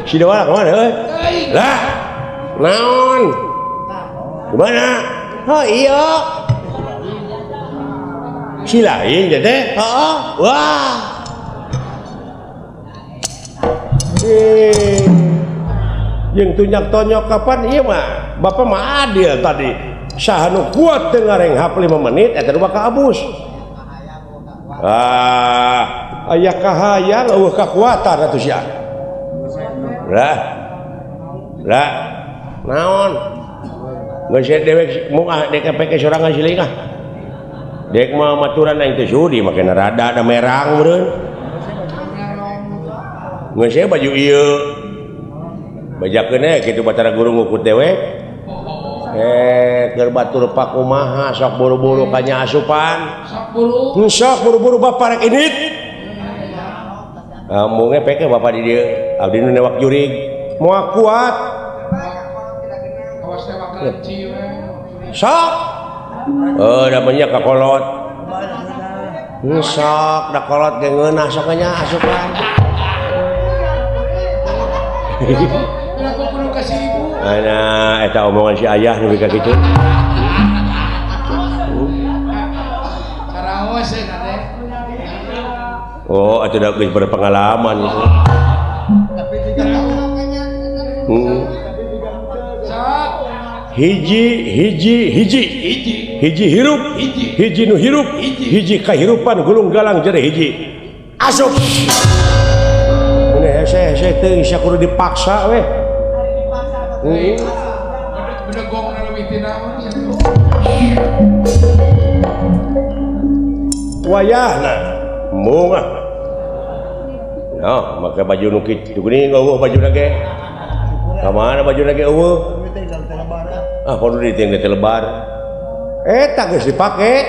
si Dewa kemana lah naon gimana oh iya si lain jadi wah yang tunyak tonyok kapan iya mah bapak mah adil tadi sahanu kuat dengar yang hap 5 menit eta dua ka abus aya kahayang eueuh kakuatan atuh sia lah naon geus dewek moal dek pake sorangan silingah dek mah maturan aing teh sudi make rada ada merang meureun geus baju ieu bajakeun kitu batara guru ngukut dewek keur batur pakumaha sok buru-buru ka nya asupan sok buru-buru bapak rek init mungkin peke bapak di dia abdi nu newak jurig moal kuat sok namanya kakolot sok da kolot ge ngeunah sok nya asupan ana eta omongan si ayah nu ka kitu oh atuh da geus berpengalaman itu hiji hirup hiji nu hirup hiji kahirupan gulung galang jere hiji asup ini hese teu sia kudu dipaksa we bedegong leuwih ti naon wayahna moga nah make baju nu kitu geuning eueuh baju ge ka mana baju ge eueuh kudu diting teh lebar eta geus dipake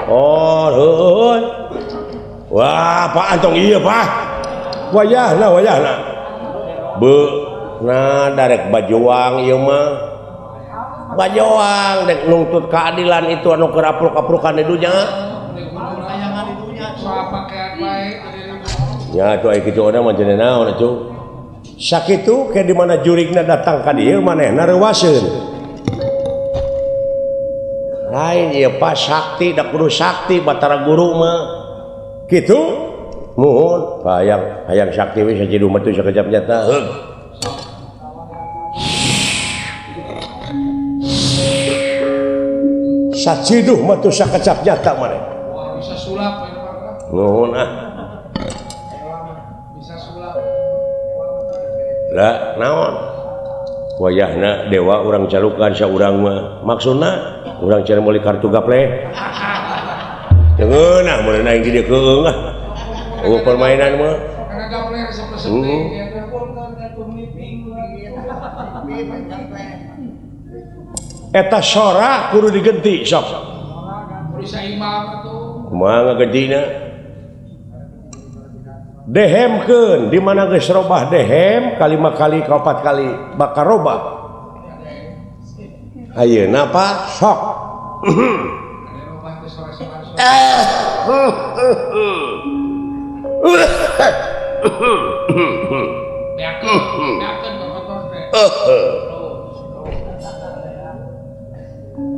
heuh wah Pak antong ieu Pak wayahna nah darek bajuang ieu mah bajuang dek nuntut keadilan itu anu keur apruk-aprukan di dunya ya atuh aya kitu ona mah cenah naon atuh sakitu ke di mana jurigna datang ka dieu manehna reuwaseun lain ieu Pak sakti da kudu sakti batara guru mah kitu nuhun hayang sakti we sajidu mah teu sakejap nyata sajiduh mah teu sakejap nyata maneh bisa sulap nuhun bisa sulap lah naon wayahna dewa urang calukan saurang mah maksudna urang cenah meuli kartu gaple ceungeunah mun aing di dieu keung permainan mah eta sora kudu digenti sok kumaha ngagentina dehemkeun di mana geus robah dehem kali 5 kali ka 4 kali bakal robah ayeuna Pak sok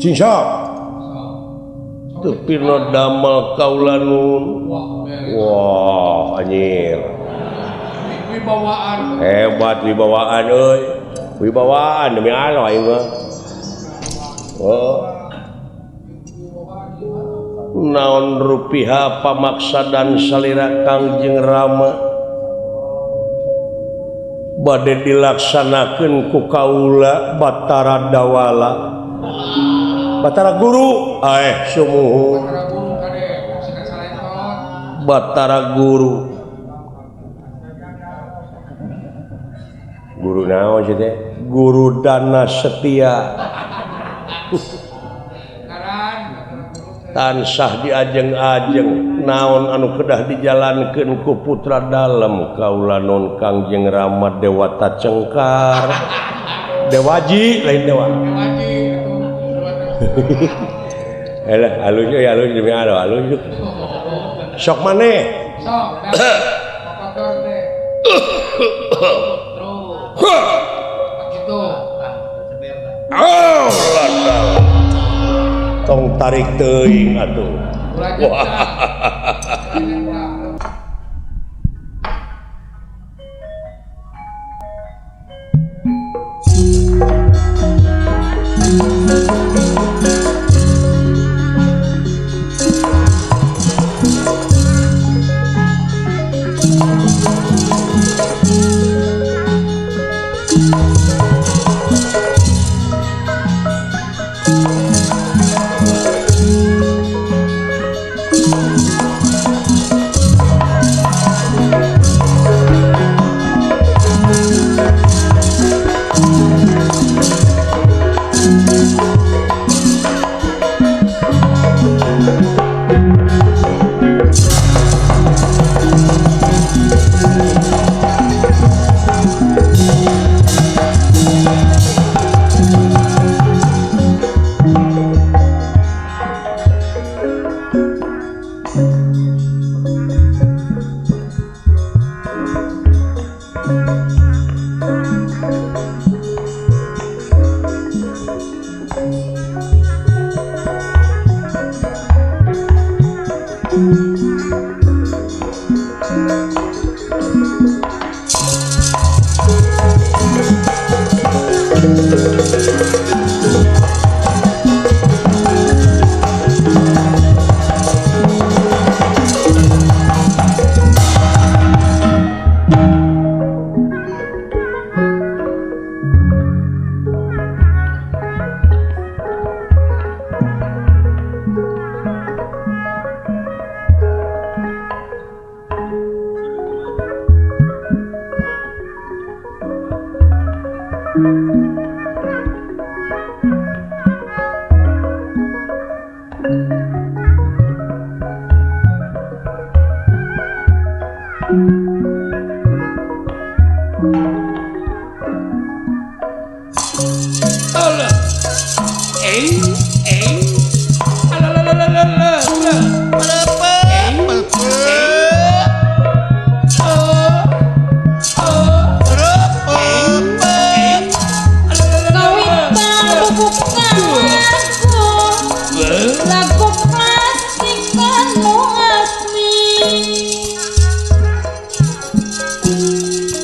cincok tepirna damel kaulanun wah anjir wibawaan hebat wibawaan euy wibawaan demi Allah ieu mah naon rupiah pamaksa dan salira Kangjeng Rama bade dilaksanakeun ku kaula Batara Dawala Batara Guru sumuhun Batara Guru guru naon sih teh Guru Dana Setia tansah diajeng-ajeng naon anu kedah dijalankeun ku putra dalem kaula non Kangjeng Rama Dewata Cengkar Dewaji lain dewa halus ya halus demi halus sok maneh sok Tong tarik teuing atuh.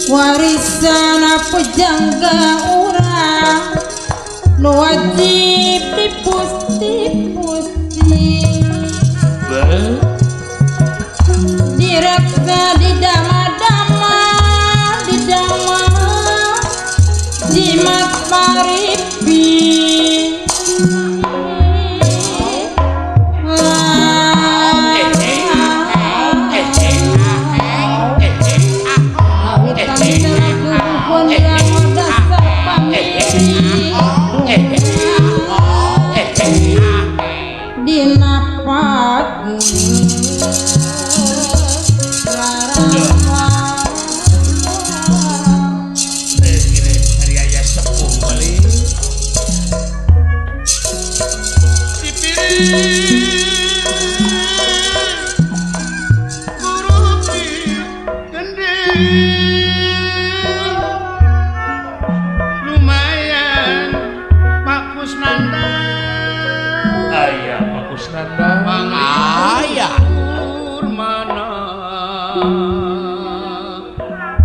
Warisan apa jangka urang nu wajib dipusti direksa didama-dama jimat paripi lumayan Pak Kusnanda ayah Pak Kusnanda ayah mana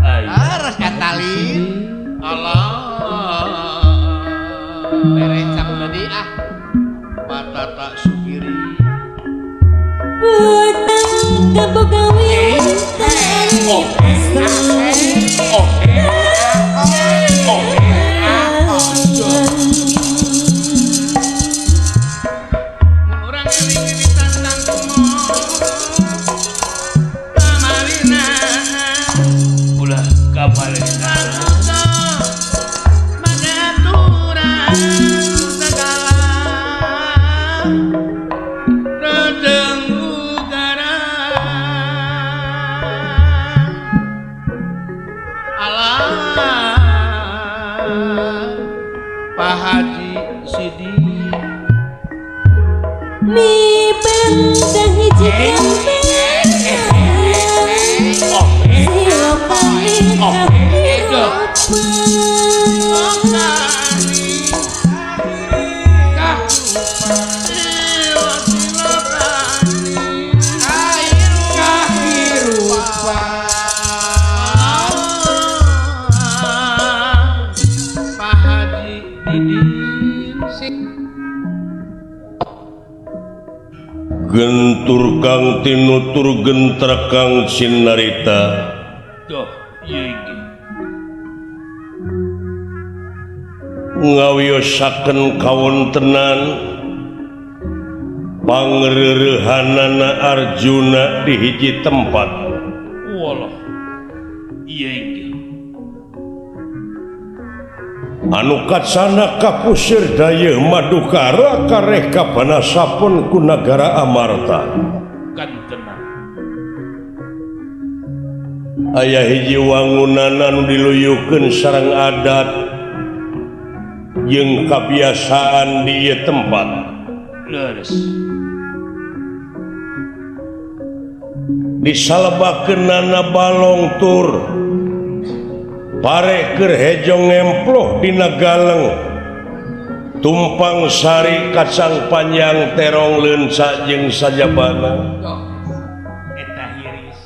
ayah Etalin Allah berecak tadi patata sugiri pedang kebogawin orang wiwitan nang kumo kamalina ulah kamalina magaturan segala redeng ugara Allah Pak Haji Sidi mi benda hiji kambing sila paling Pak Haji Didin sing gentur Kang tinutur gentra Kang Sinarita Duh, iya iki. ngawiosaken kawontenan pangreurehanana Arjuna di hiji tempat. Walah. Iya iki. Anu katsana kapusir daya Madukara kareh kapanasapun ku nagara Amarta. Kan tenang. Aya hiji wangunan anu diluyukeun sareng adat jeung kabiasaan di ieu tempat. Leres. Disalebakeunana balong tur pare keur hejong ngemploh dina galeng tumpang sari kacang panjang terong leunca jeung sajabana Eta hiris.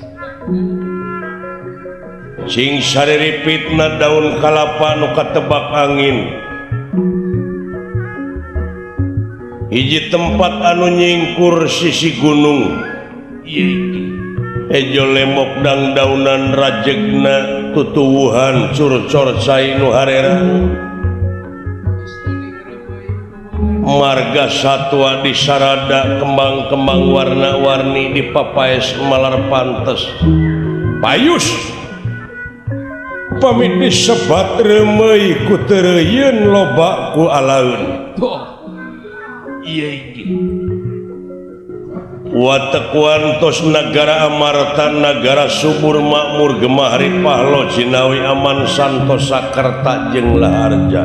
sing sariripitna daun kalapa nu katebak angin. Hiji tempat anu nyingkur sisi gunung Iya iki. ejo lemok dang daunan rajegna tutuwuhan curcor cai nu harerang marga satwa di sarada kembang-kembang warna-warni di papaes malar pantes payus pamit disebat remei ku teureuyieun loba ku alaeun. Duh. Iya iki. Watek wantos negara Amarta negara subur makmur gemah hari pahlo Cinawi aman santos Sakerta jeung Laharja.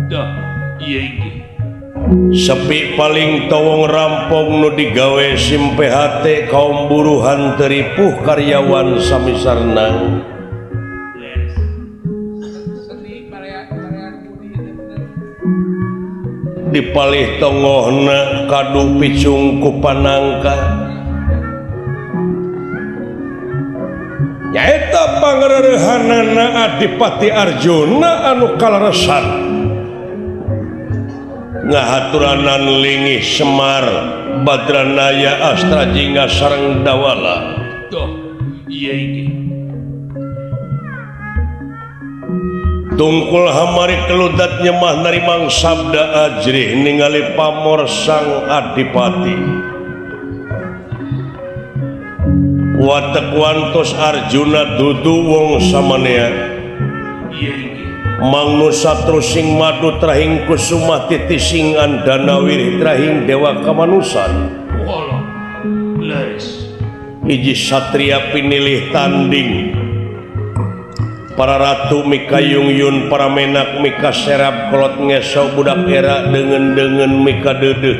Duh. Iya iki. Sepi paling towong rampong nu digawe simpe hate kaum buruhan teripuh karyawan samisarna. Leres. Dipalih tongohna kadu picung ku panangka nyaeta pangreurehanana Adipati Arjuna anu kaleresan ngahaturanan lingih Semar Badranaya Astra Jingga sareng Dawala. Duh. Iya iki. Tungkul hamari keludat nyemah narimang sabda ajrih ningali pamor sang Adipati. Watek wantos Arjuna dudu wong samanea Iya iki. mangnu satru sing madu trahing kusumah titising andanawir trahing dewa kamanusan. Walah. Leres. Iji satria pinilih tanding para ratu mika yungyun para menak mika serap kolot ngesau budak era dengan mika dedeh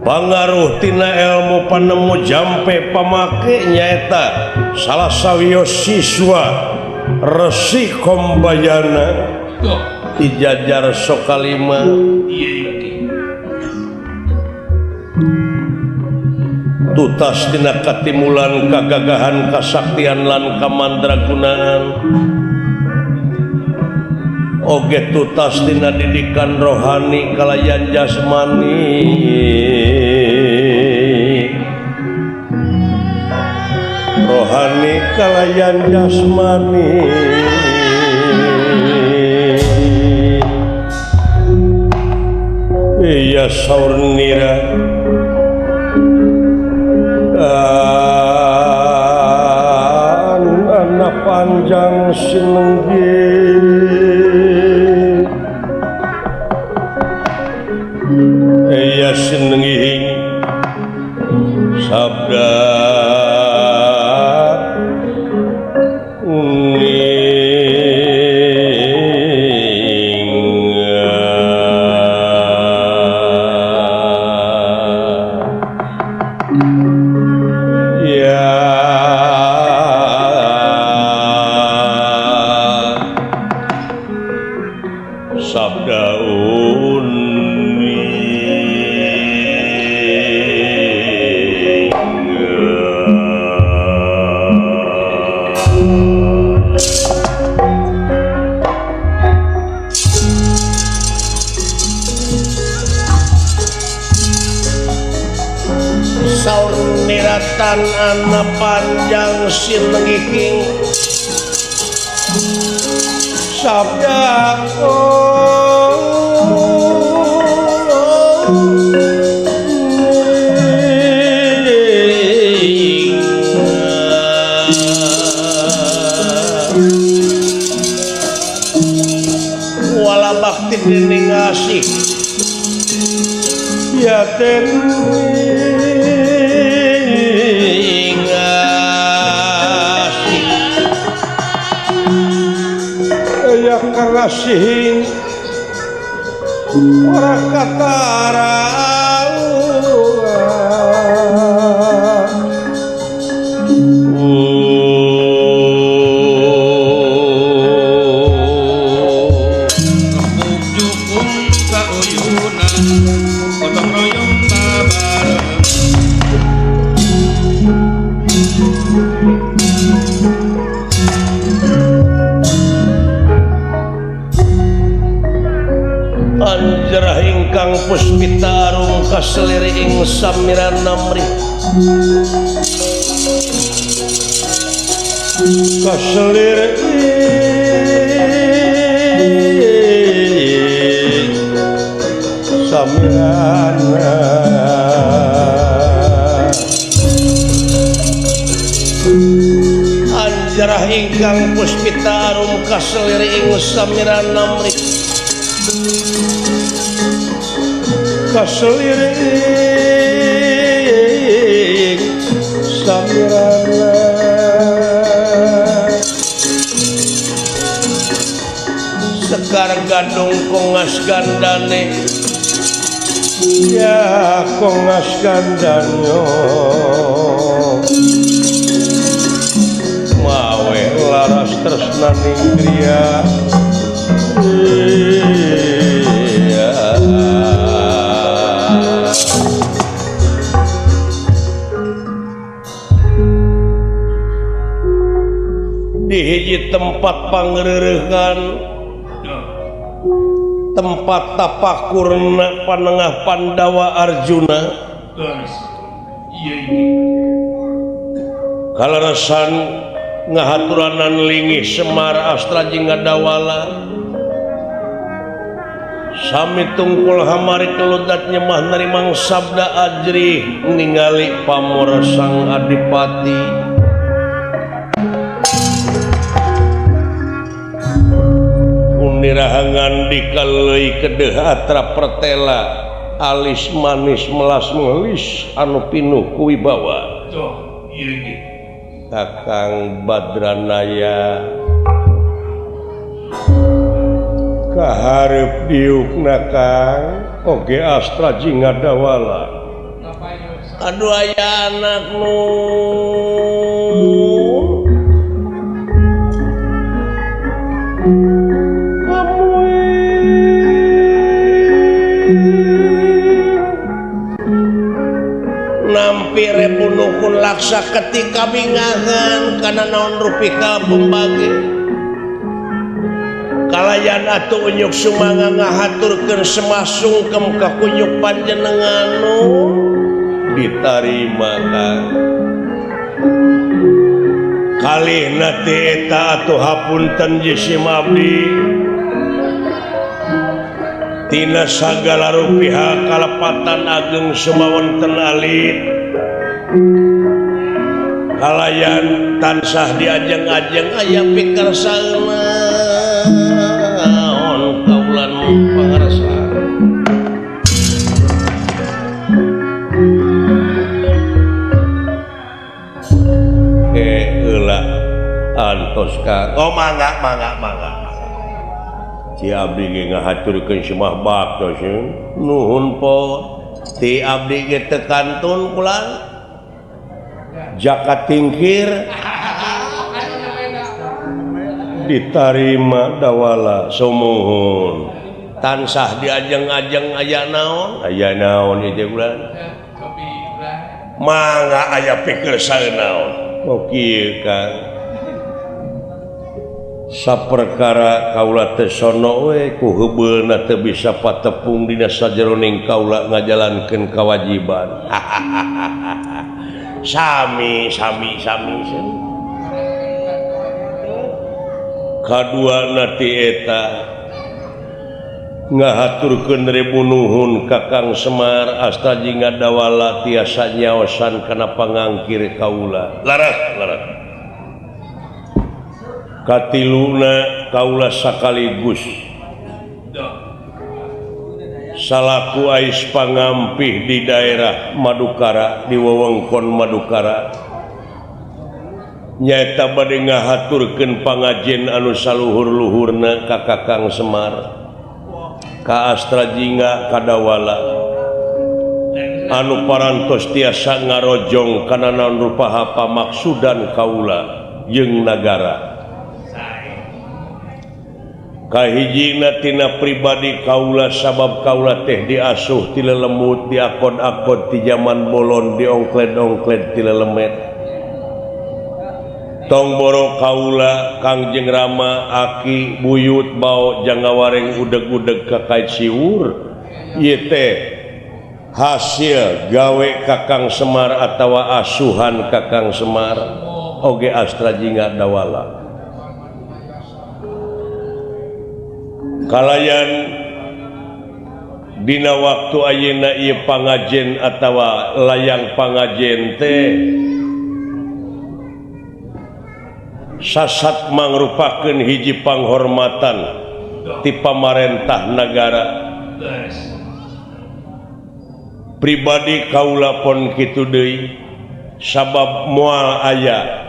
pangaruh tina ilmu panemu jampe pamake nyaeta salah sawios siswa Resi Kombayana Duh. dijajar Sokalima. Iya iki. Tutas tina katimulan kagagahan kasaktian lan kamandragunaan oge tutas tina didikan rohani kalayan jasmani rohani kalayan jasmani iya saurnira anak panjang sinenggi iya sinenggi sabda saur niratan anak panjang sinengihing sabda wala bakti dening ngasih ya ya kasih orang katara Jukung kauyunan gotong royong bareng anjarah ingkang puspita arum kaseliri ing samiran namri kaseliri samiran anjarah ingkang puspita arum kaseliri ing samiran namri kaseliring samirana sekar gadung kongas gandane ya kongas gandanyo mawe laras tresnaning griya di hiji tempat pangreurehan tempat tapakurna panengah Pandawa Arjuna Leres. Iya iki. kaleresan ngahaturanan lingih Semar Astra jeung Ngadawala sami tungkul hamari keludat nyemah narimang sabda ajrih ningali pamor sang adipati unirahangan dikaleuy kedeh atra pertela alis manis melas melis anu pinuh kuwibawa Tuh, iya iki. Kakang Badranaya kaharep diukna Kang oge Astra jeung Ngadawala aduh aya anak nu nampi repunukun laksa ketika bingangan karena naon rupika pembagi kalayan atuh unyuk sumanga ngahaturkeun semah sungkem ka kunyuk panjenenganu ditarima Kang kalihna teh eta atuh hapunten jisim abdi tina sagala rupiah kalepatan ageng sumawonten alit kalayan tansah diajeng-ajeng aya pikarsaeuna naon kaulan pangarsan heula antos Kang oh mangga Ci abdi ge ngahaturkeun semah baktos nuhun po ti abdi ge teu kantun kula jakat tingkir ditarima Dawala sumuhun tansah diajeng-ajeng aya naon ieu bulan mangga aya pikir saeunaon oh kieu Kang saperkara kaula teu sono we ku heubeulna teu bisa patepung dina sajeroning kaula ngajalankeun kawajiban. Sami. Kaduana ti eta ngahaturkeun ribu nuhun ka Kang Semar astaji ngadawala tiasa nyaosan kana pangangkir kaula. Laras. Katiluna kaula sakaligus salaku ais pangampih di daerah Madukara, di wewengkon Madukara, nyaeta bade ngahaturkeun pangajen anu saluhur-luhurna ka Kakang Semar, ka Astrajingga kadawala anu parantos tiasa ngarojong kana naon rupaha pamaksudan kaula jeung nagara. Kahijina tina pribadi kaula sabab kaula teh diasuh ti lelemut, diakod-akod ti zaman bolon, diongkled-ongkled ti lelemet. Tong boro kaula Kangjeng Rama aki buyut bau jangawareng udeg-udeg kakait siwur ieu teh hasil gawe Kakang Semar atawa asuhan Kakang Semar oge Astrajingga dawala. Kalayan dina waktu ayeuna ieu pangajen atawa layang pangajen teh sasat mangrupakeun hiji panghormatan ti pamarentah nagara. Pribadi kaula pon kitu deui sabab moal aya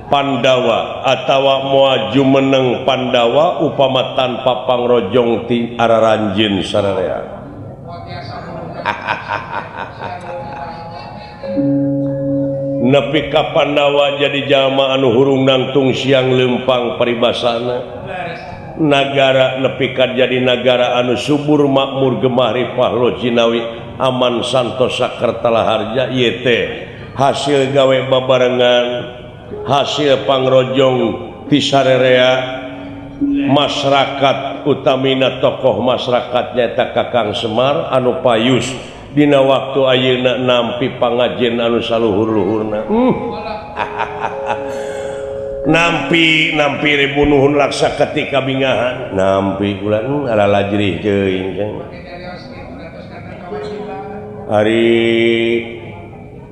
Pandawa atawa moal jumeneng Pandawa upama tanpa pangrojong ti araranjeun sararea. Nepi ka Pandawa jadi jalma anu hurung nangtung siang leumpang paribasana. Nagara nepi ka jadi nagara anu subur makmur gemah ripah lojinawi aman santos sakertala harja ieu teh hasil gawe babarengan, hasil pangrojong ti sararea masyarakat utamina tokoh masyarakat nyaeta Kakang Semar anu payus dina waktu ayeuna nampi pangajen anu saluhur-luhurna. Nampi ribu nuhun laksa ketika bingahan nampi ulah ala lajrih teuing hari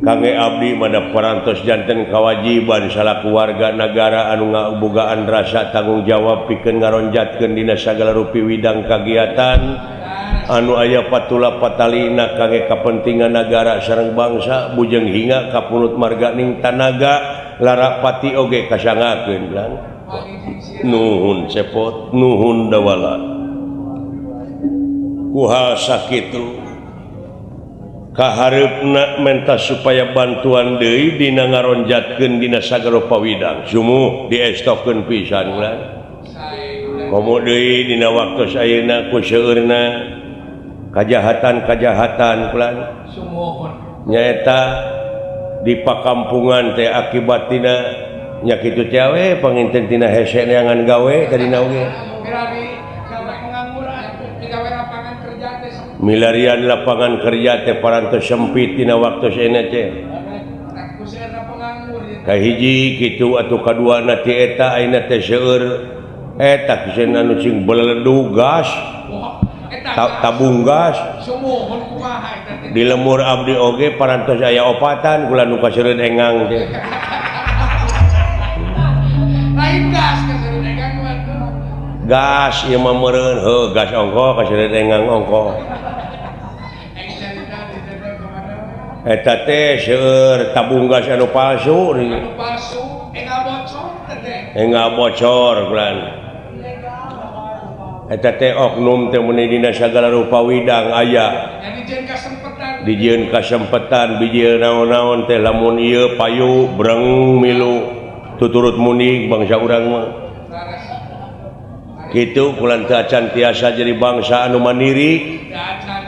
kangge abdi mada parantos janten kawajiban salaku warga nagara anu ngabogaan rasa tanggung jawab pikeun ngaronjatkeun dina sagala rupi widang kagiatan anu aya patula patalina kangge kapentingan nagara sareng bangsa bujeng hinga kapulut marganing tanaga lara pati oge kasangakeun bilang nuhun cepot nuhun dawala kuha sakitu kahareupna mentas supaya bantuan deui dina ngaronjatkeun dina sagala pawidang sumuh diestokeun pisan ulah komo deui dina waktu ayeuna ku seueurna kajahatan ulah nyaeta di pakampungan teh akibatina nya kitu teh we panginten tina hese neangan gawe tadina oge milarian lapangan kerja teh parantos sempit dina waktu saena teh kahiji kitu atuh kaduana ti eta ayeuna teh seueur eta kiseun anu sing beledu gas tabung gas di lemur abdi oge parantos aya opatan kula nu kaseureun engang teh lain gas kaseureun engang gas ieu mah meureun heuh gas ongko kaseureun engang ongko eta teh seueur tabung gas anu palsu enggak bocor kulan eta teh oknum teh mun dina sagala rupa widang aya dijieun kasempetan bijieun naon-naon teh lamun ieu payu breng milu tuturut muning bangsa urang mah kitu kulan teu acan tiasa jadi bangsa anu mandiri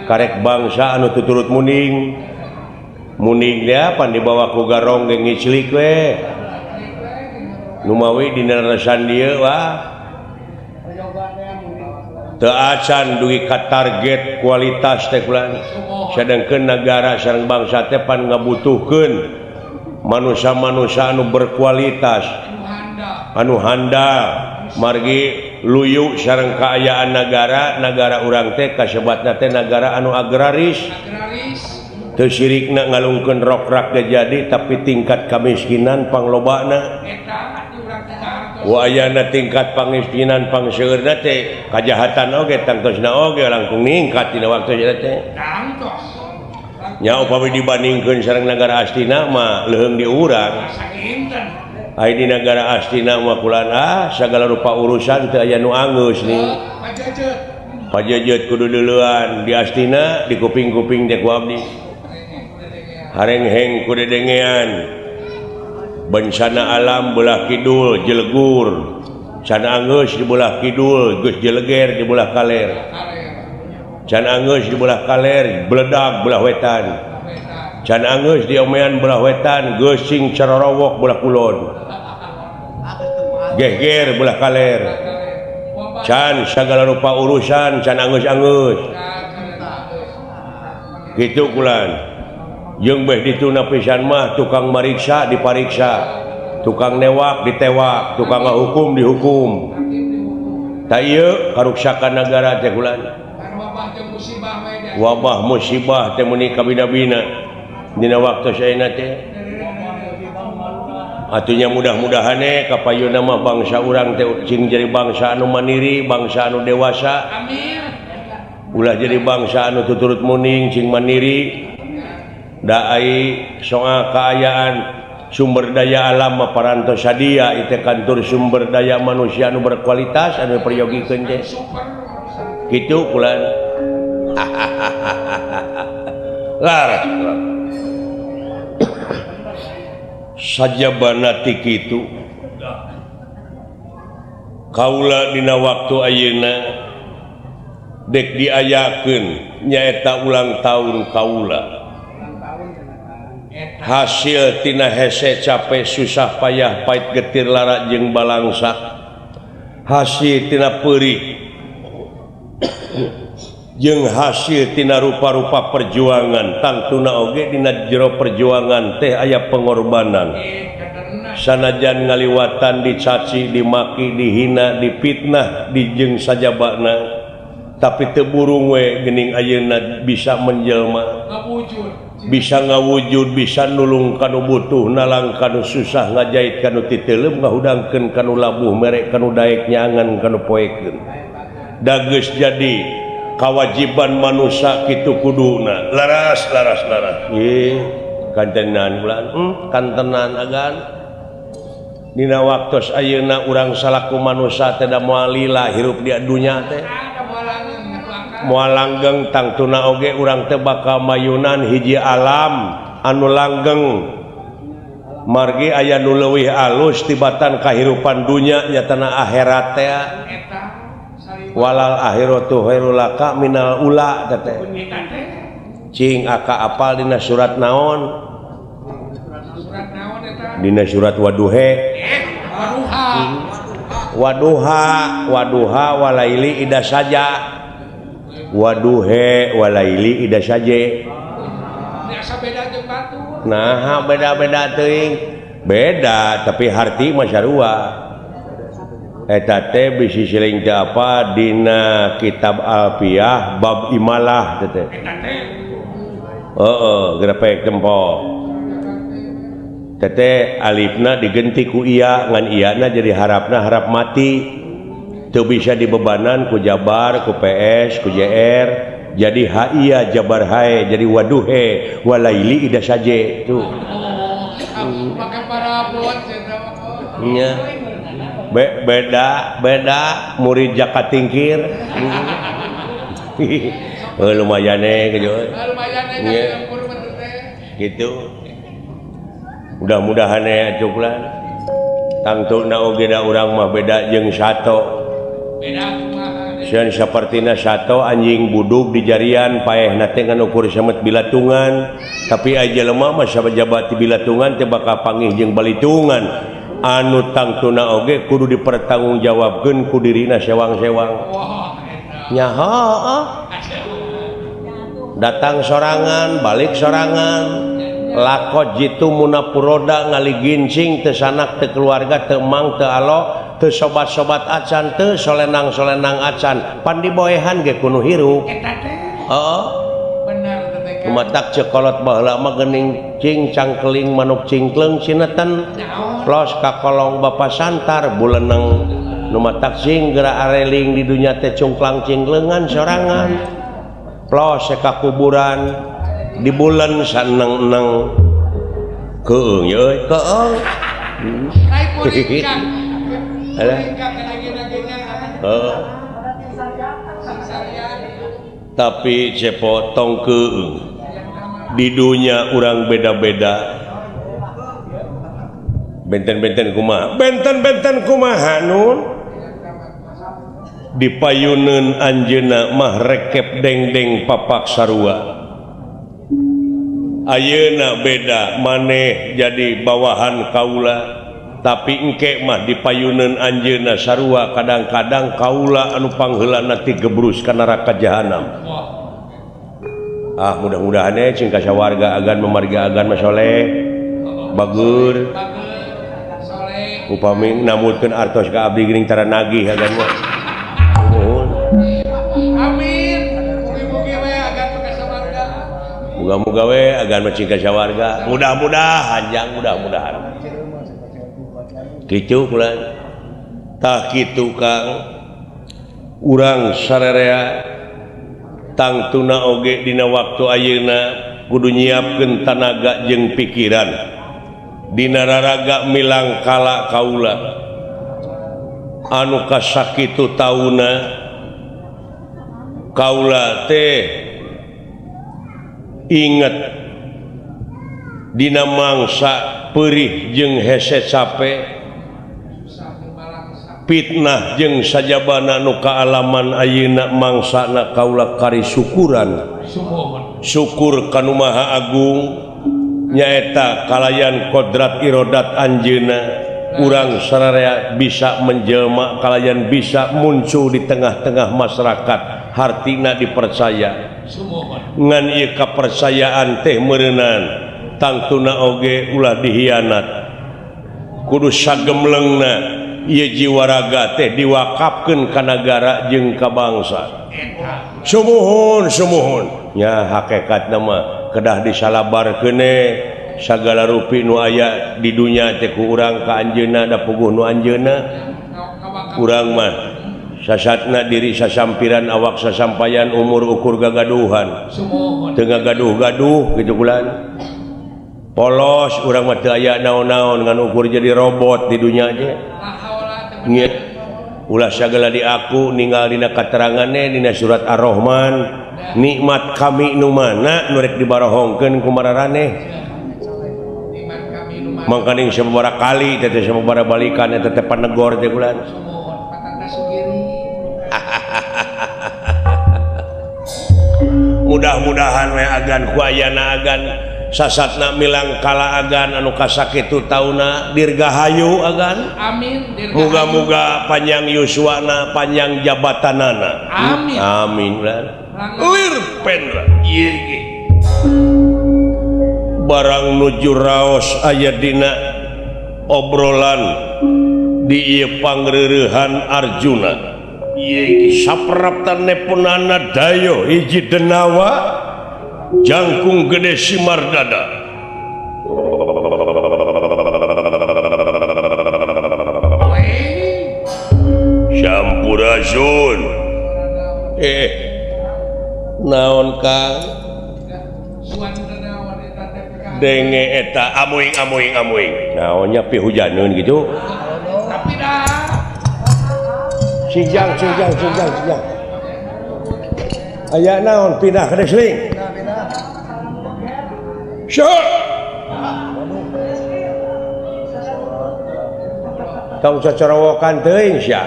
karek bangsa anu tuturut muning dia pan dibawa ku garong ge ngiclik we nu mawi dina resan dieu wah teu acan dugi ka target kualitas teh kulan sedangkeun negara sareng bangsa teh pan ngabutuhkeun manusia-manusia anu berkualitas anu handal margi luyu sareng kaayaan negara urang teh kasebatna teh negara anu agraris teu sirikna ngalungkeun rokrak jadi tapi tingkat kemiskinan panglobana wayana tingkat pangmiskinan pangseueurna teh kajahatan oge tangtosna oge langkung ningkat dina waktu eta teh nya upami dibandingkeun sareng negara astina mah leuheung di urang ai di negara astina mah kulan sagala rupa urusan teu aya nu angeus nih pajejeut kudu deuleuan di astina di kuping-kuping teh ku abdi harengheng ku dedengean bencana alam belah kidul jelegur can angeus di belah kidul geus jeleger di belah kaler can angeus di belah kaler bledag belah wetan can angeus di omean belah wetan geusing carorowok belah kulon geger belah kaler can sagala rupa urusan can angeus-angeus gitu kulan jeung beh dituna pisan mah tukang mariksa dipariksa tukang newak ditewak tukang ngahukum dihukum ta ieu karuksakan negara teh kulan wabah musibah teh muni kabina-bina dina waktu saeuna teh atunya mudah-mudahan kapayuna mah bangsa urang teh cing jadi bangsa anu mandiri bangsa anu dewasa ulah jadi bangsa anu tuturut muning cing mandiri da ai soal kaayaan sumber daya alam parantos sadia itu kantor sumber daya manusia anu berkualitas anu peryogikeun teh kitu kulan laras sajabana ti kitu kaula dina waktu ayeuna dek diayakeun nyaeta ulang tahun kaula hasil tina hese capek susah payah pait getir lara jeung balangsa hasil tina peurih jeung hasil tina rupa-rupa perjuangan tangtuna oge dina jero perjuangan teh aya pengorbanan sanajan ngaliwatan dicaci dimaki dihina dipitnah dijeng sajabana tapi teu burung we geuning ayeuna bisa menjelma bisa ngawujud bisa nulung kanu butuh nalang kanu susah ngajait kanu titeuleum ngahudangkeun kanu labuh merek kanu daek nyangan kanu poekeun da geus jadi kewajiban manusia kitu kuduna laras ieu kantenan bulan kantenan agan dina waktos ayeuna urang salaku manusia teh da moal lila hirup di dunya teh moal langgeng tangtuna oge urang teh bakal mayunan hiji alam anu langgeng margi aya nu leuwih alus tibatan kahirupan dunya nya tanah akhirat teh walal akhiratu khairul laka minal ula teh cing aka apal dina surat naon dina surat waduhe waduha walaili ida saja waduhe walaili ida saje nah beda-beda teuing beda tapi harti mah sarua eta teh bisi siling teh apa dina kitab Alfiyah bab imalah teh grepek tempo teh alifna digenti ku iya ngan iyana jadi harapna harap mati teu bisa dibebanan ku Jabar ku PS ku JR jadi haiya Jabar hae jadi waduhe walaili ida saje tuh pakai parabot nya beda murid Jaka Tingkir lumayan gitu mudah-mudahan cuklan tangtuna oge da urang mah beda jeung sato sieun sapertina sato anjing budug di jarian paehna teh ngan ukur samet bilatungan tapi aya jelema mah sajabat ti bilatungan teh bakal panggih jeung balitungan anu tangtuna oge kudu dipertanggungjawabkeun ku dirina sewang-sewang nyaho datang sorangan balik sorangan lakot jitu munapuroda ngali gincing teu sanak teu keluarga teu mang teu alo teu sobat-sobat acan teu solenang-solenang acan pan diboehan ge kudu hirup heeh bener teh matak cekolot baheula mah geuning cing cangkeling manuk cingkleung sineten los ka kolong bapa santar buleuneng nu matak cing geura areling di dunya teh cungklang cingkleungan sorangan plos ka kuburan di bulan saneng-neng keung ya euy keung tapi cepo tong keung di dunia urang beda-beda benten-benten kumaha nun dipayuneun anjeunna mah rekep dengdeng papak sarua ayeuna beda maneh jadi bawahan kaula tapi engke mah dipayuneun anjeunna sarua kadang-kadang kaula anu pangheulana ti gebrus ka neraka jahanam mudah-mudahan cing ka sawarga agan memarga agan mah soleh bagur upami namutkeun artos ka abdi geuning tara nagih agan mah amin mugi-mugi we agan ka sawarga muga-muga we agan macing ka sawarga mudah-mudahan jang mudah-mudahan kitu kula tah kitu Kang urang sararea tangtuna oge dina waktu ayeuna kudu nyiapkeun tanaga jeung pikiran dina raraga milang kala kaula anu kasakitu tauna kaula teh inget dina mangsa perih jeung hese capek fitnah jeung sajabana nu kaalaman ayeuna mangsana kaula kari syukuran syukur kanu maha agung nyaeta kalayan kodrat irodat anjeuna urang sararea bisa menjelma kalayan bisa muncul di tengah-tengah masyarakat hartina dipercaya ngan ieu kapercayaan teh meureunan tangtuna oge ulah dihianat kudu sagemleungna ieu jiwa raga teh diwakafkeun ka nagara jeung ka bangsa sumuhun nya hakikatna mah kedah disalabarkeun sagala rupi nu aya di dunya teh ku urang ka anjeunna da puguh nu anjeunna urang mah sasatna diri sasampiran awak sasampayan umur ukur gagaduhan teu ngagaduh-gaduh kitu kulan polos urang mah teu aya naon-naon ngan ukur jadi robot di dunya teh ngieu ulah sagala di aku ninggal dina kateranganna dina surat Ar-Rahman nikmat kami nu mana nu rek dibarahongkeun ku mararaneh mangkaning sababaraha kali teh sababaraha balikan eta teh panegor teh kulan mudah-mudahan we agan ku ayana agan sasatna milang kala agan anu kasakitu tauna dirgahayu agan amin muga-muga panjang yuswana panjang jabatanana amin amin lir pendra ieu ge barang nuju raos aya dina obrolan di ieu pangreurehan Arjuna ieu ge sapraptan nepunana dayo hiji denawa jangkung gede simardada Sampurasun naon Kang denge eta amuing naonnya pi hujaneun gitu tapi dah sijang aya naon pindah ka desling syuk tong cocorowokan teuing sia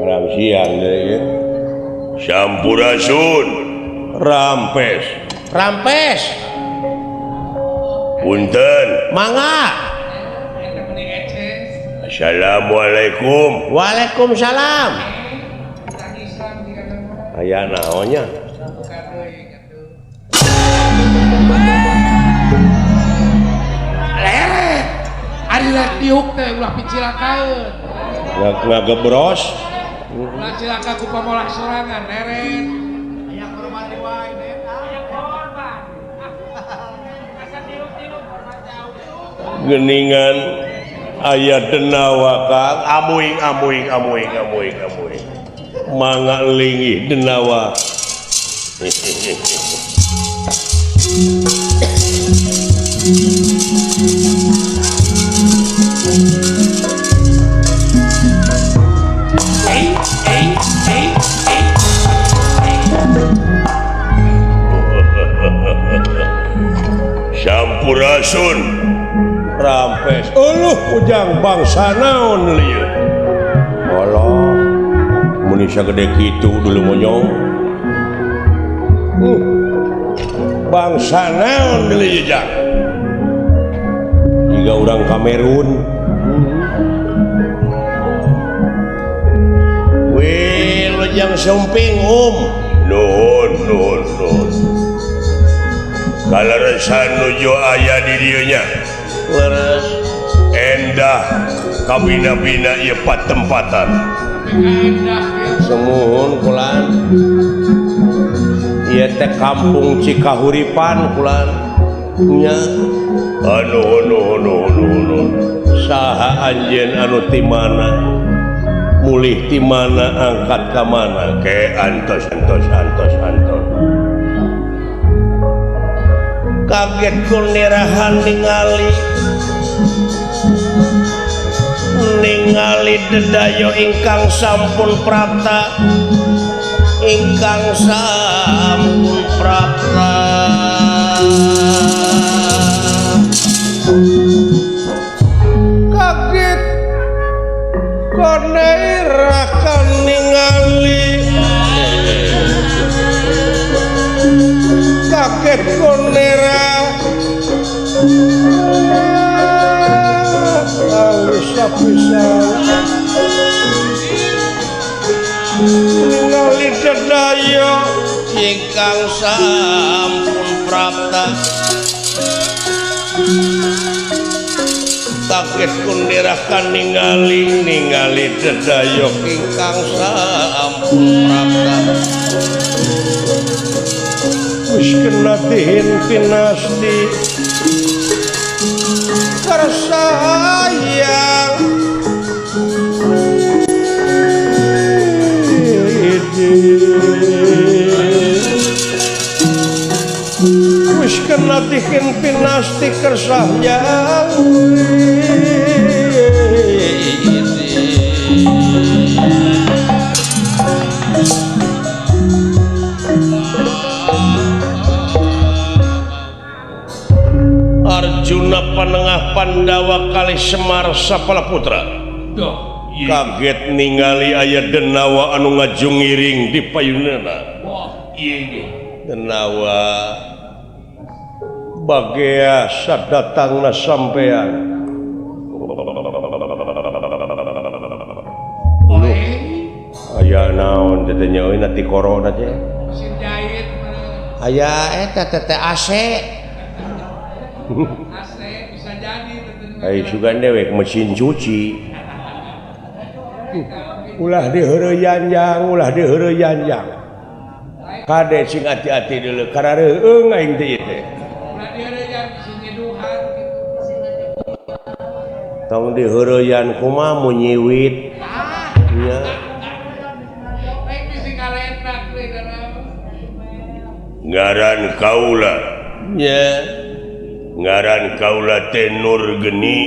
Marang siang deui Sampurasun rampes punten mangga Assalamualaikum. Waalaikumsalam. Aya naonnya? Leret. Ari rek diuk teh ulah picilakaeun. Ngagebros. Ulah cilaka ku pamolah sorangan leret. Aya hormati wae eta. Geningan aya denawa Kang amuing mangga linggih denawa Sampurasun rampes ujang bangsa naon lieu Allah mun sagede kitu dulu monyong bangsa naon lieu jang jiga urang Kamerun we lojang sumping nuhun kalaresan nuju aya di dieu nya leres endah kabina-bina ieu patempatan semuhun kulan ieu teh kampung Cikahuripan kulan nya anu saha anjeun anu ti mana mulih ti mana angkat ka mana ke antos kaget kunirahan ningali dedayo ingkang sampun prapta kaget kunirahan ningali kaget kunira ningali dedayo ingkang sampun prapta kaget kunirakan ningali dedayo ingkang sampun prapta wis kena dihin pinasti karsayang wis kena dihin pinasti karsayang Arjuna Panengah Pandawa kali Semar Sapalaputra kaget ningali aya denawa anu ngajungiring di payunana denawa bagea sadatangna sampean aya naon tetenya euy ti corona teh Mesin jahit aya eta teh AC AC bisa jadi ai sugan dewek mesin cuci ulah diheureuyang kade sing ati-ati deuleu karareueung aing teh ieu teh ulah diheureuyang bisa nyeduhan tong diheureuyang kumaha mun nyiwit nya lain bisa ngalenak we ngaran kaula nya ngaran kaula teh Nurgeni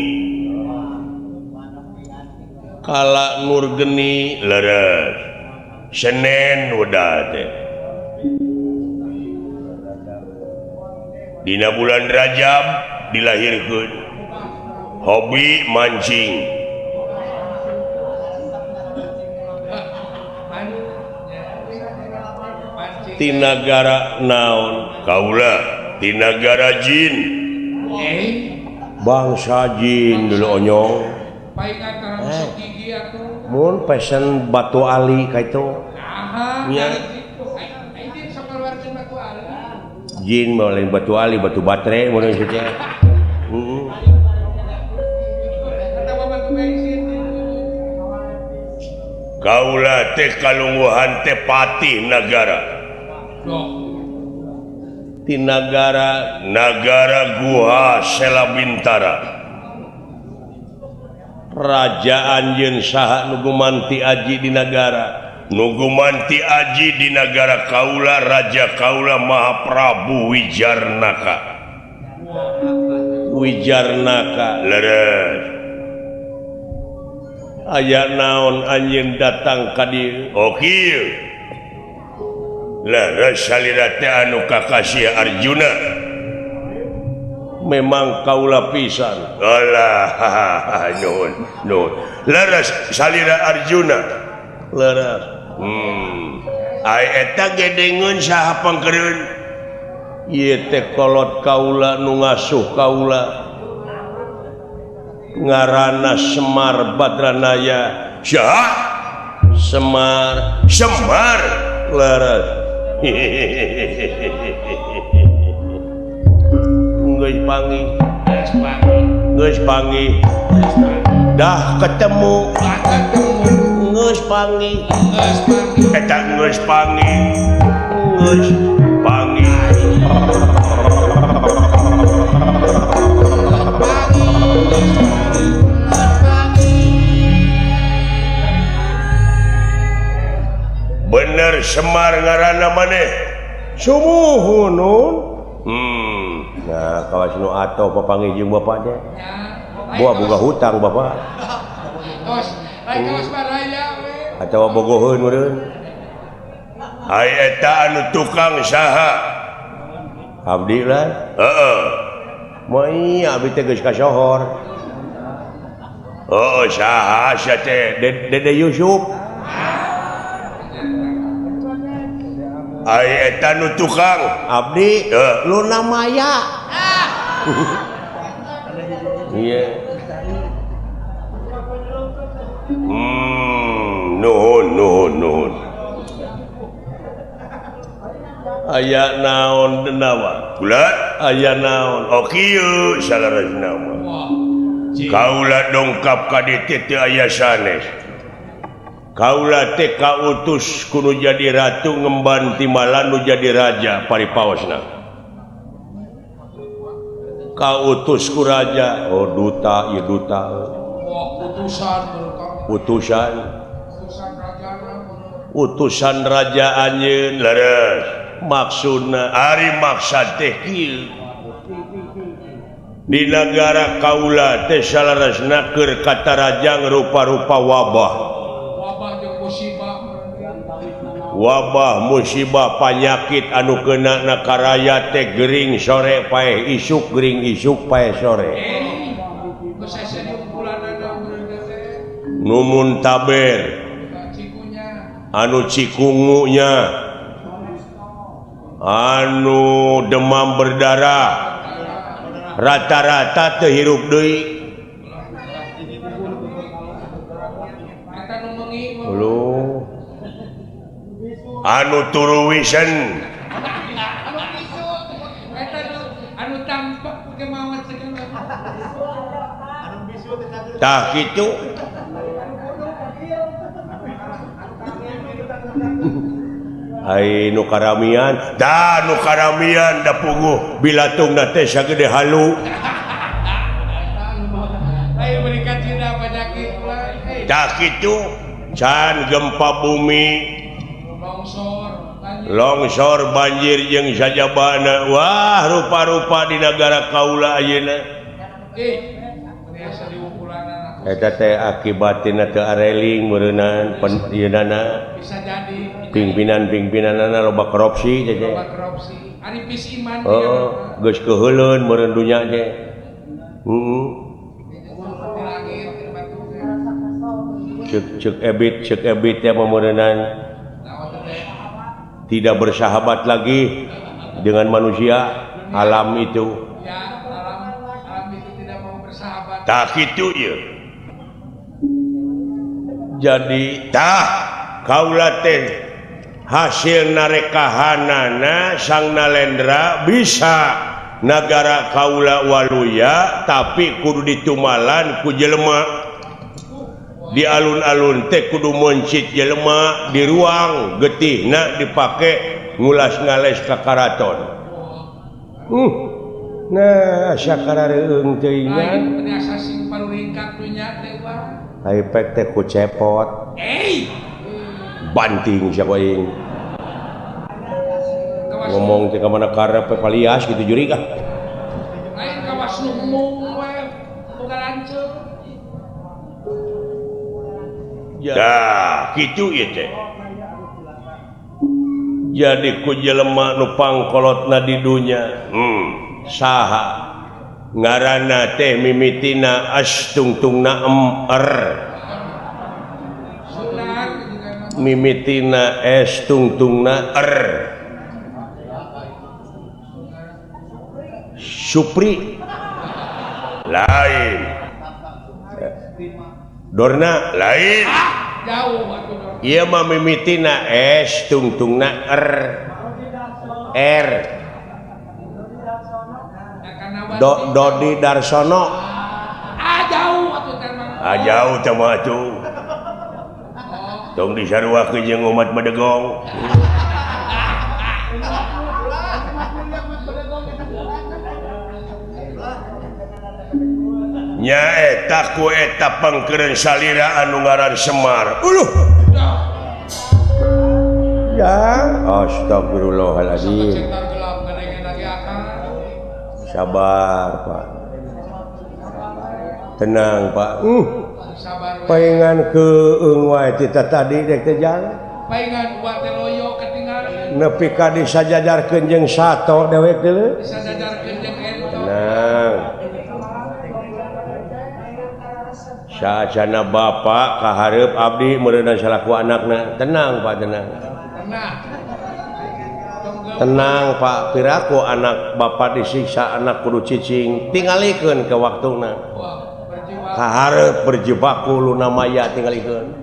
kala Nurgeni leres Senen udah teh dina bulan Rajab dilahirkeun hobi mancing ti nagara naon kaula ti nagara jin bangsa jin dulu onyong paingan karena musik gigi atuh. mun pesen Batu Ali ka itu Aha, Nya. ini sok keluarkeun Batu Ali. jin mah lain Batu Ali batu baterai mun geus teh Kata Batu bensin. kaula teh kalungguhan teh patih nagara Loh, ti nagara Guha Sela Bintara Raja anjeun saha nu gumanti aji di negara nu gumanti aji di negara kaula Raja kaula Mahaprabu Wijarnaka leres aya naon anjeun datang ka dieu oh kieu leres salira teh anu kakasih Arjuna memang kaula pisan alah nun leres salira Arjuna leres ai eta gedengeun saha pangkereun ieu teh kolot kaula nu ngasuh kaula ngaranna Semar Badranaya saha Semar leres geus panggih dah ketemu geus panggih eta geus panggih bener Semar ngaranna maneh sumuhun nun nah kawas nu ato papanggih jeung bapak teh buah boga hutang bapak tos, lain kaos baraya we. atawa bogoheun meureun ai eta anu tukang saha abdi lah heeh moal iya abdi teh geus kasohor saha sia teh Dede Yusuf ai eta nu tukang abdi Luna Maya iya nuhun aya naon denawa bulat aya naon kieu salarasna mah kaula dongkap ka dieu teh aya sanes kaula teh kautus kudu jadi ratu ngemban timbalan nu jadi raja paripaosna kautus ku raja duta ieu duta utusan raja anjeun leres maksudna ari maksad teh kieu di negara kaula teh salarasna keur kata raja rupa-rupa wabah musibah penyakit anu kena nakaraya teh gering sore paeh isuk gering isuk paeh sore numun taber anu cikungunya anu demam berdarah rata-rata teu hirup deui anu turu wisen anu tampak kemawat segala tah kitu ai nu karamian da punguh bilatungna teh sagede halu ayo berikan cina penyakit tah kitu can gempa bumi longsor banjir jeung sajabana wah rupa-rupa di negara kaula ayeuna eta teh akibatina teu areling meureunana ieunan bisa jadi pimpinan-pimpinanana loba korupsi teh ari pis iman geus keheuleun meureun dunya teh cek ebit teh meureunana tidak bersahabat lagi dengan manusia alam itu ya alam itu tidak mau bersahabat tak itu ya jadi tah kaula teh hasil narekahanana sang Nalendra bisa negara kaula waluya tapi kudu ditumalan ku jelema di alun-alun teh kudu mencit jelema di ruang getihna dipake ngulas ngales ka karaton. Nah sakarareung teuing lain penasa sing paruringkak dunya teh Bang. Haipek teh ku cepot. Banting siapa aing. Ngomong teh ka mana karep palias gitu juri kah. Lain kawas lumung we boga lanceuk. Dah kitu ieu teh. Jadi ku jelema nu pangkolotna di dunya. Saha ngaranna teh mimitina astungtungna mimitina estungtungna Supri lain Dorna lain Jauh atuh. ieu mah mimitina estungtungna R Dodi Darsono Jauh atuh teh mah. jauh teh mah atuh tong disarua jeung umat Bedegong. Nya eta ku eta pangkeureun salira anu ngaran Semar. Ya, astagfirullahaladzim. Sekitar gelap gedengan lagi akal. Sabar, Pak. Tenang, Pak. Sabar we. Paingan keung wae tita tadi dek teh jalan. Paingan buat teh loyo ketinggalan. Nepi ka disajajarkeun jeung sato dewek deuleu. Bisa jajarkeun jeung ento. Tenang. Saacana bapak kahareup abdi meureunna salaku anakna. Tenang, Pak, tenang. Tenang, Pak. Piraku anak bapak disiksa anak kudu cicing. Tingalikeun ke waktuna. Kahareup berjibaku luna maya tingalikeun.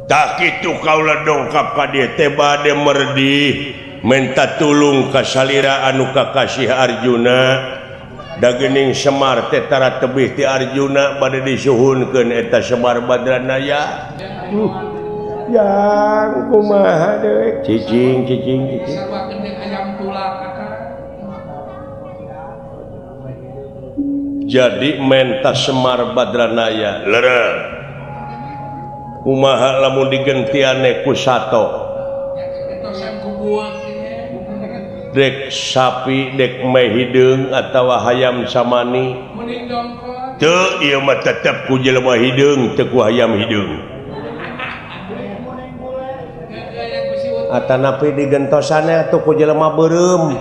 Tak kitu kaula dongkap ka dieu teh bade merdi minta tulung ka salira anu kakasih Arjuna. Da geuning Semar teh tara tebih ti Arjuna bade disuhunkeun eta Semar Badranaya. Yang kumaha deui cicing. Sarwakeun jeung ayam tulak akal. Jadi menta Semar Badranaya leureuh kumaha lamun digentiane ku sato Entosan kubuang dek sapi dek meh hideung atawa hayam samani mending dongkot. teu ieu mah tetep ku jelema hideung teu ku hayam hideung atanapi digentosane atuh ku jelema beureum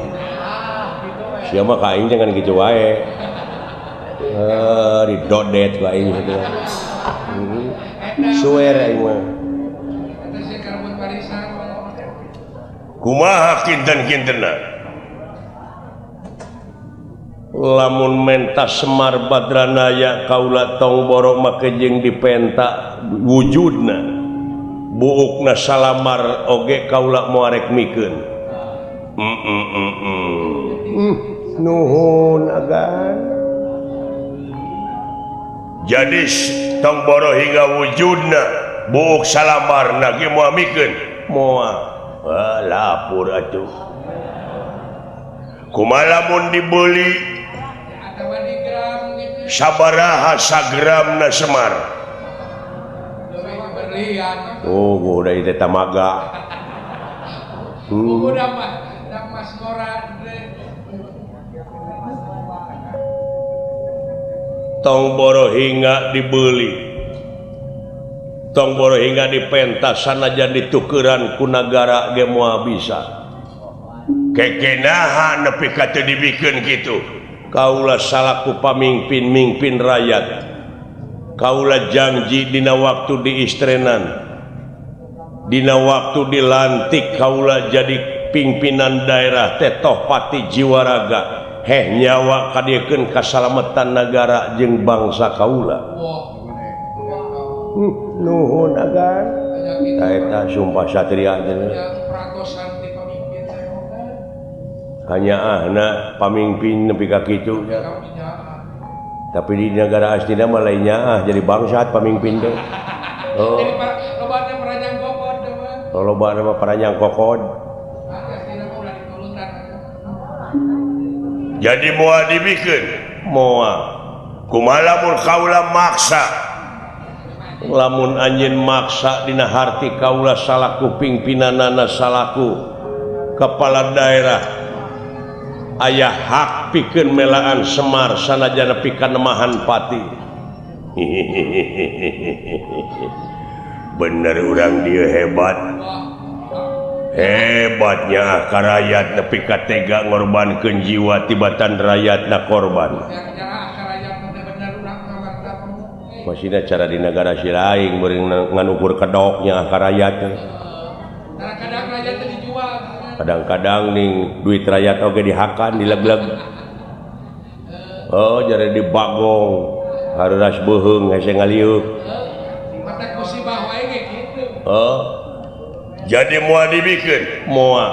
sia mah ka aing jangan kitu wae di dodet ku aing kitu suwer aing mah Eta sih karbon barisan. kumaha kinten-kintenna lamun menta Semar Badranaya kaula tong borok make jeung dipenta wujudna buukna salamar oge kaula moarek mikeun nuhun agan jadi tong boro hingga wujudna buuk salamarna ge moal mikeun moal lapur atuh kumaha lamun dibeli Atawa di gram gitu. sabaraha sagramna Semar Berlian. oh udah itu tamaga Udah mah, mas Goran. tong boro hingga dibeli tong boro hingga dipentas sanajan ditukeran ku nagara ge moal bisa kekenaha nepi ka teu dibikeun kitu kaula salaku pamimpin rakyat kaula janji dina waktu diistrenan dina waktu dilantik kaula jadi pimpinan daerah teh Toh Pati Jiwaraga nyawa kadiekeun kasalamatan negara jeung bangsa kaula. Nuhun agan. Eta sumpah satria jeung hanya ahna pamimpin nepi ka kitu. Tapi di negara astina mah lain nyaah jadi bangsat pamimpin teh. Oh. Lobana peranjang kokod mah. Lobana mah peranjang kokod. Jadi moal dibikeun moal kumaha lamun kaula maksa lamun anjeun maksa dina harti kaula salaku pimpinanana salaku kepala daerah aya hak pikeun melaan Semar sanajan nepi ka nemahan pati. Bener urang dieu hebatnya ka rakyat nepi ka tega ngorbankeun jiwa tibatan rakyatna korban. Masihna cara di negara si lain beuring nganukur kedoknya ka rakyat. Kadang-kadang rakyat dijual. Kadang-kadang ning duit rakyat oge dihakan dilegleg. Oh jare dibagong haruras beuheung hese ngaliuk. Matak musibah wae ge kitu. Oh jadi moal dibikeun moal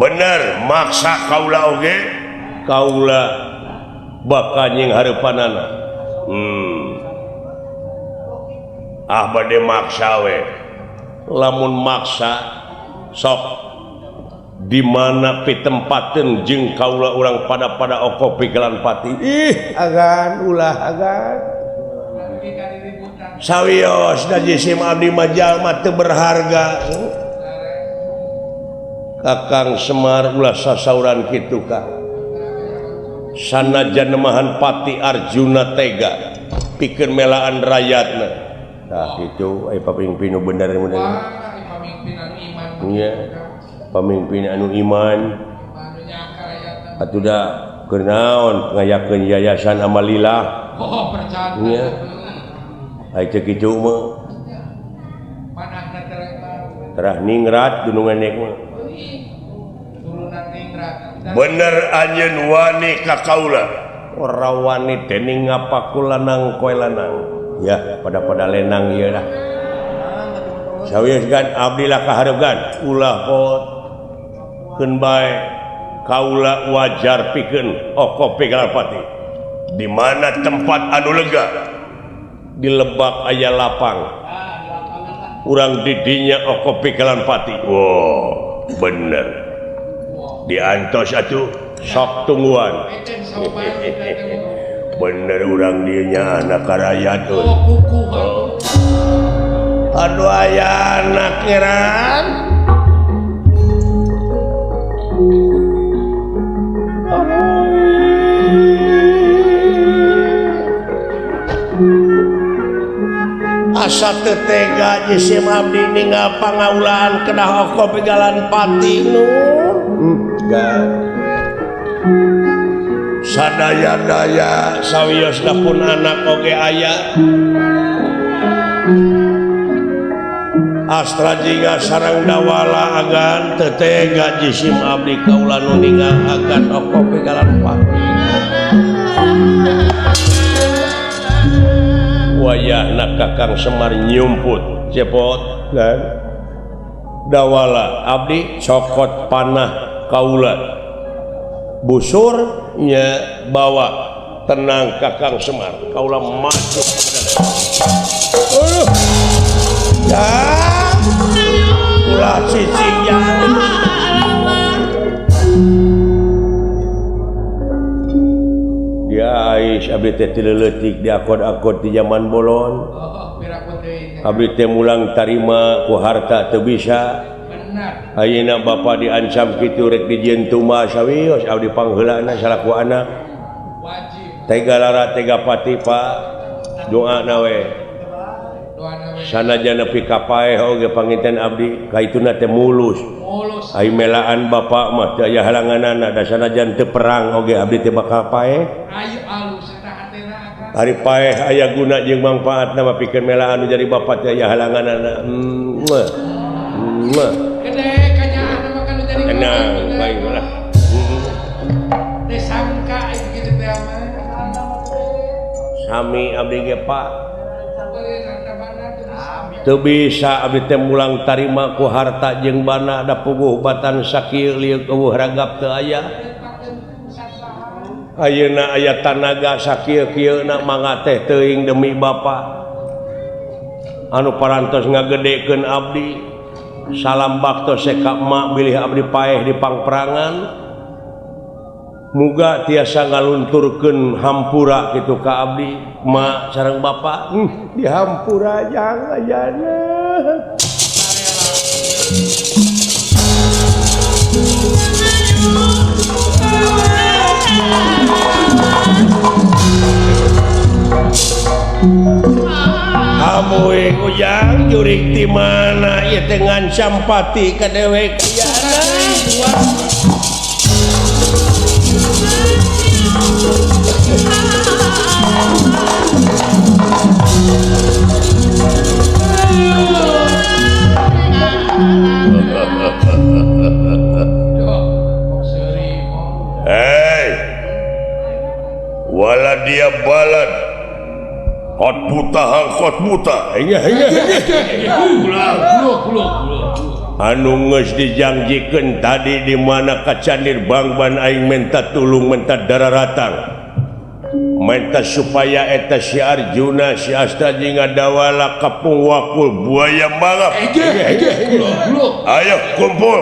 bener maksa kaula oge kaula bakal nying hareupanana. Bade maksa we lamun maksa sok di mana pitempateun jeung kaula urang pada oko pigelan pati. Agan ulah agan sawios da jisim abdi mah jalma teu berharga. Kakang Semar ulah sasauran kitu ka sanajan nemahan pati Arjuna tega pikeun melaan rakyatna. Nah itu pamimpin nu bener bener. Pamimpin anu iman. Iya. Pamimpin anu iman. Atuh da keur naon ngayakeun yayasan Amalillah. Oh percaya. Iya. Ai teh kitu mah. Manahna terah ningrat gunungan nek mah. Turunan ningrat. Bener anjeun wani ka kaula. Ora wani teh ning ngapaku lanang koe lanang. Ya pada lenang ieu dah. Sawios gan abdi lah kahareugan ulah pot keun bae kaula wajar pikeun oko pigelan pati. Di mana tempat anu lega di Lebak aya lapang. Urang didinya oko pigelan pati. Wow, bener. Diantos atuh sok tungguan. Bener urang dieu nya anak rakyat tuh. Aduh aya anak kiran. Asa teu tega jisim abdi ninggal pangaulaan kedah oko pigalan pati nu. Sadaya-daya sawiosna pun anak oge aya. Astra jingga sareng dawala agan teu tega jisim abdi kaula nu ninggal agan oko pigalan pati. Wayahna Kakang Semar nyumput cepot dan dawala abdi cokot panah kaula. Busurnya bawa tenang Kakang Semar kaula masuk ya ulah cicing ya dia ais abdi teh tileutik diakod-akod di zaman bolon. Abdi teh mulang tarima ku harta teu bisa. Ayeuna bapa diancam kitu rek dijieun tumbas sawios abdi pangheulana salaku anak. Wajib. Tega lara tega pati Pak. Doana we. Sanajan nepi ka paeh oge panginten abdi kaituna teh mulus. Ai melaan bapa mah teu aya halanganana da sanajan teu perang oge abdi teh bakal paeh. Ayo alus eta hatena. Ari paeh aya guna jeung mangpaatna mah pikeun melaan nu jadi bapa teh aya halanganana. Gede kanyaana mah kan jadi tenang baiklah. Disangka Sami abdi ge Pak teu bisa abdi teh mulang tarima ku harta jeung bana da puguh batan sakieu lieu eueuh ragap teu aya ayeuna aya tanaga sakieu-kieuna mangga teh teuing demi Bapa anu parantos ngagedekeun abdi salam baktos seka mak bilih abdi paeh di pangperangan muga tiasa ngalunturkeun hampura kitu ka abdi mak sareng Bapa dihampura jang ayana Amoe ujang jurik di mana ya dengan campati ka dewek yana Hei wala dia balad hot buta anu geus dijangjikeun tadi di mana kacandir bangban aing minta tulung minta dararatang minta supaya eta si Arjuna si Astaji ngadawala kapung wakul buaya malap ayo kumpul